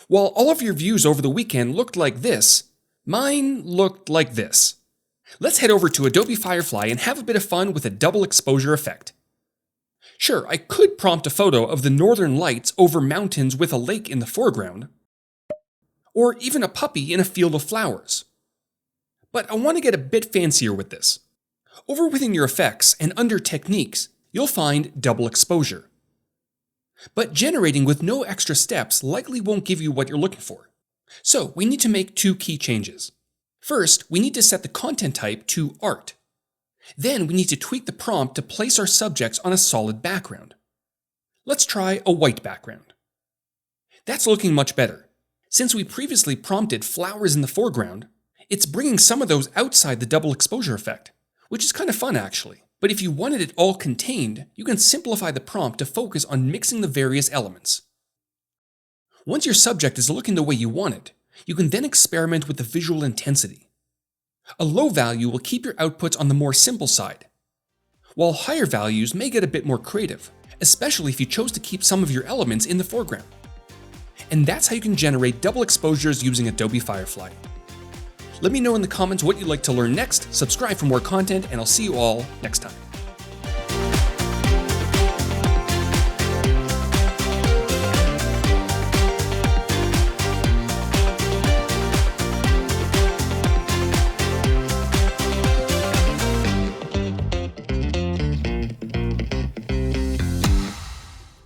While all of your views over the weekend looked like this, mine looked like this. Let's head over to Adobe Firefly and have a bit of fun with a double exposure effect. Sure, I could prompt a photo of the northern lights over mountains with a lake in the foreground, or even a puppy in a field of flowers. But I want to get a bit fancier with this. Over within your effects and under techniques, you'll find double exposure. But generating with no extra steps likely won't give you what you're looking for. So we need to make two key changes. First, we need to set the content type to art. Then we need to tweak the prompt to place our subjects on a solid background. Let's try a white background. That's looking much better. Since we previously prompted flowers in the foreground, it's bringing some of those outside the double exposure effect, which is kind of fun actually. But if you wanted it all contained, you can simplify the prompt to focus on mixing the various elements. Once your subject is looking the way you want it, you can then experiment with the visual intensity. A low value will keep your outputs on the more simple side, while higher values may get a bit more creative, especially if you chose to keep some of your elements in the foreground. And that's how you can generate double exposures using Adobe Firefly. Let me know in the comments what you'd like to learn next, subscribe for more content, and I'll see you all next time.